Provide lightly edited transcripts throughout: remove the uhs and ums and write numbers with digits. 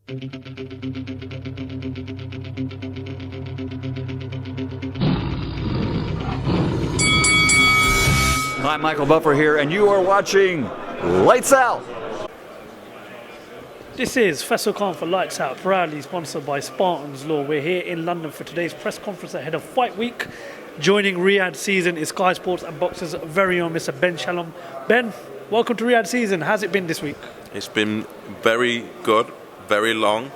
Hi, Michael Buffer here, and you are watching Lights Out. This is Faisal Khan for Lights Out, proudly sponsored by Spartan's Law. We're here in London for today's press conference ahead of Fight Week. Joining ReSeason is Sky Sports and Boxer's very own Mr. Ben Shalom. Ben, welcome to ReSeason. How's it been this week? It's been very good, very long,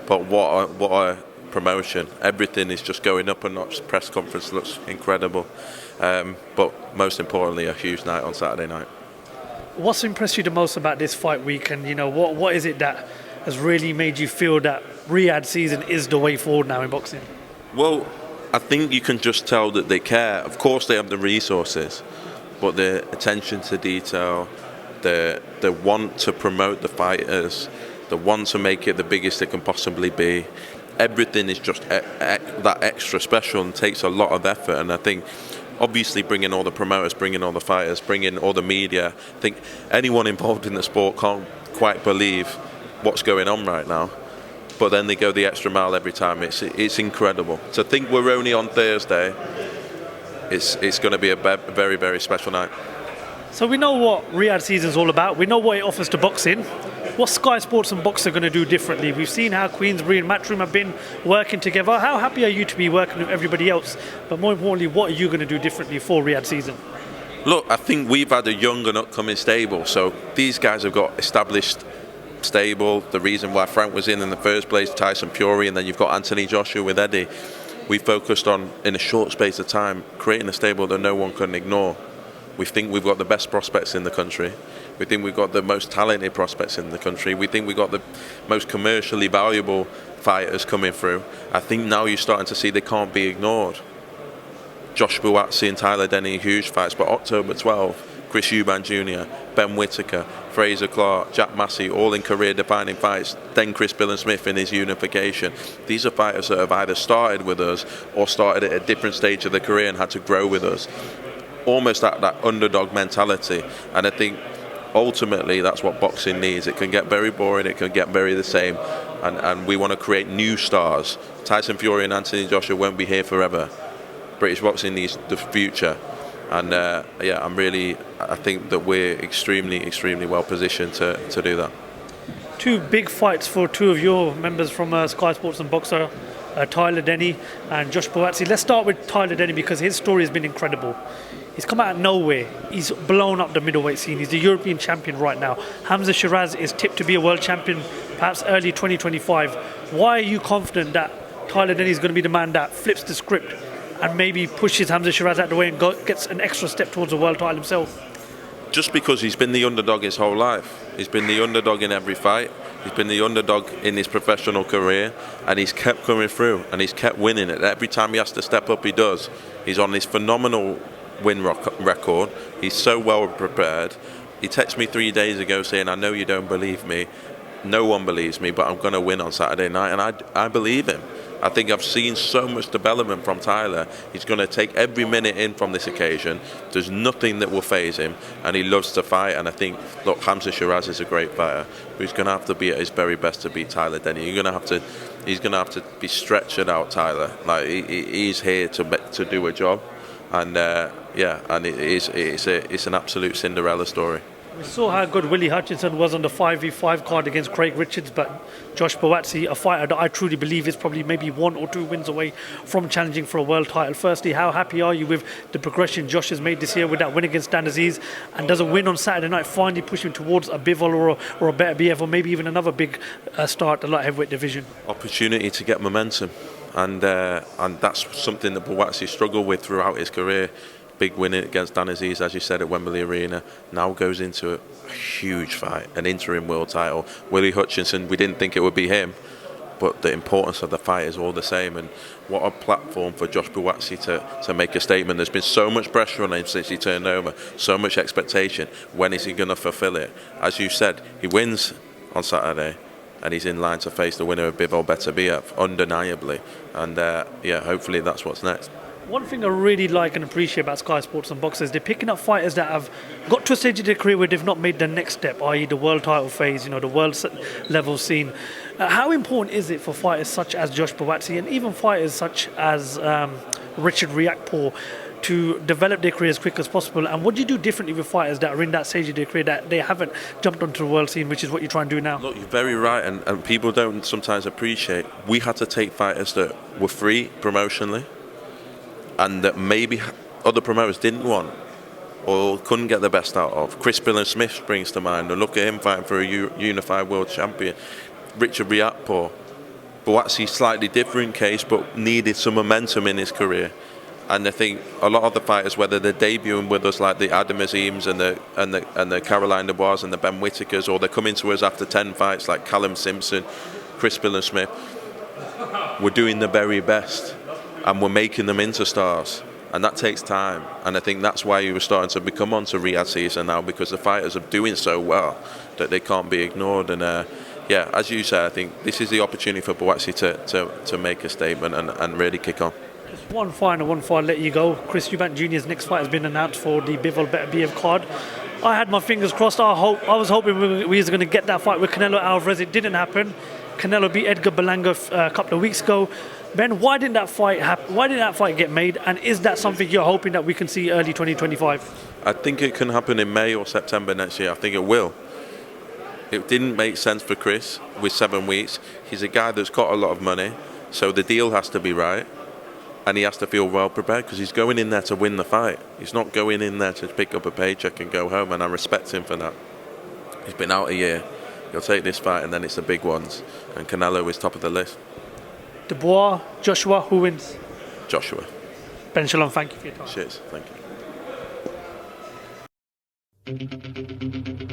but what a promotion. Everything is just going up a notch. Press conference looks incredible. But most importantly, a huge night on Saturday night. What's impressed you the most about this fight week, and what is it that has really made you feel that ReSeason is the way forward now in boxing? Well, I think you can just tell that they care. Of course they have the resources, but the attention to detail, the want to promote the fighters, the want to make it the biggest it can possibly be. Everything is just that extra special and takes a lot of effort, and I think obviously bringing all the promoters, bringing all the fighters, bringing all the media. I think anyone involved in the sport can't quite believe what's going on right now. But then they go the extra mile every time. It's incredible. To think we're only on Thursday, it's going to be a very, very special night. So we know what ReSeason is all about. We know what it offers to boxing. What Sky Sports and Boxer are going to do differently? We've seen how Queensbury and Matchroom have been working together. How happy are you to be working with everybody else? But more importantly, what are you going to do differently for ReSeason? Look, I think we've had a young and upcoming stable. So these guys have got established stable. The reason why Frank was in the first place, Tyson Fury, and then you've got Anthony Joshua with Eddie. We focused on, in a short space of time, creating a stable that no one can ignore. We think we've got the best prospects in the country. We think we've got the most talented prospects in the country. We think we've got the most commercially valuable fighters coming through. I think now you're starting to see they can't be ignored. Josh Batti and Tyler Denny, huge fights, but October 12, Chris EUBANK Jr., Ben Whittaker, Fraser Clark, Jack Massey, all in career-defining fights. Then Chris Smith in his unification. These are fighters that have either started with us or started at a different stage of their career and had to grow with us. Almost that underdog mentality. And I think ultimately that's what boxing needs. It can get very boring, it can get very the same, and we want to create new stars. Tyson Fury and Anthony Joshua won't be here forever. British boxing needs the future, and I think that we're extremely well positioned to do that. Two big fights for two of your members from Sky Sports and Boxer, Tyler Denny and Josh Batti. Let's start with Tyler Denny because his story has been incredible. He's come out of nowhere. He's blown up the middleweight scene. He's the European champion right now. Hamza Shiraz is tipped to be a world champion perhaps early 2025. Why are you confident that Tyler Denny is going to be the man that flips the script and maybe pushes Hamza Shiraz out the way and gets an extra step towards a world title himself? Just because he's been the underdog his whole life. He's been the underdog in every fight. He's been the underdog in his professional career, and he's kept coming through and he's kept winning it. Every time he has to step up, he does. He's on this phenomenal win record. He's so well prepared. He texted me 3 days ago saying, I know you don't believe me. No one believes me, but I'm going to win on Saturday night, and I believe him. I think I've seen so much development from Tyler. He's going to take every minute in from this occasion. There's nothing that will faze him, and he loves to fight. And I think, look, Hamza Shiraz is a great fighter, but he's going to have to be at his very best to beat Tyler Denny. He's going to have to be stretched out, Tyler. Like he's here to do a job, and it's an absolute Cinderella story. We saw how good Willie Hutchinson was on the 5v5 card against Craig Richards, but Josh Batti, a fighter that I truly believe is probably maybe 1 or 2 wins away from challenging for a world title. Firstly, how happy are you with the progression Josh has made this year with that win against Dan Aziz? And does a win on Saturday night finally push him towards a Bivol or a better BF or maybe even another big start at the light heavyweight division? Opportunity to get momentum, and that's something that Batti struggled with throughout his career. Big win against Dan Aziz, as you said, at Wembley Arena. Now goes into a huge fight, an interim world title. Willie Hutchinson, we didn't think it would be him, but the importance of the fight is all the same. And what a platform for Josh Batti to make a statement. There's been so much pressure on him since he turned over, so much expectation. When is he going to fulfill it? As you said, he wins on Saturday, and he's in line to face the winner of Bivol Beterbiev, undeniably. And hopefully that's what's next. One thing I really like and appreciate about Sky Sports and Boxers, they're picking up fighters that have got to a stage of their career where they've not made the next step, i.e. the world title phase, the world level scene. How important is it for fighters such as Josh Batti and even fighters such as Richard Riakporhe to develop their career as quick as possible? And what do you do differently with fighters that are in that stage of their career that they haven't jumped onto the world scene, which is what you try and do now? Look, you're very right, and people don't sometimes appreciate. We had to take fighters that were free promotionally and that maybe other promoters didn't want or couldn't get the best out of. Chris Smith springs to mind, and look at him fighting for a unified world champion. Richard Riakporhe, Boatsy, slightly different case, but needed some momentum in his career. And I think a lot of the fighters, whether they're debuting with us like the Adam Azeems and the Caroline Dubois and the Ben Whittakers, or they're coming to us after 10 fights like Callum Simpson, Chris Smith, we're doing the very best and we're making them into stars. And that takes time. And I think that's why you were starting to become onto ReSeason now, because the fighters are doing so well that they can't be ignored. And yeah, as you say, I think this is the opportunity for Boatsy to make a statement and really kick on. Just one final one before I let you go. Chris Eubank Jr.'s next fight has been announced for the Bivol Better BF card. I had my fingers crossed. I was hoping we was going to get that fight with Canelo Alvarez. It didn't happen. Canelo beat Edgar Berlanga a couple of weeks ago. Ben, why didn't that fight happen? Why didn't that fight get made? And is that something you're hoping that we can see early 2025? I think it can happen in May or September next year. I think it will. It didn't make sense for Chris with 7 weeks. He's a guy that's got a lot of money, so the deal has to be right. And he has to feel well prepared because he's going in there to win the fight. He's not going in there to pick up a paycheck and go home, and I respect him for that. He's been out a year. He'll take this fight, and then it's the big ones. And Canelo is top of the list. Dubois, Joshua, who wins? Joshua. Ben Shalom, thank you for your time. Cheers. Thank you.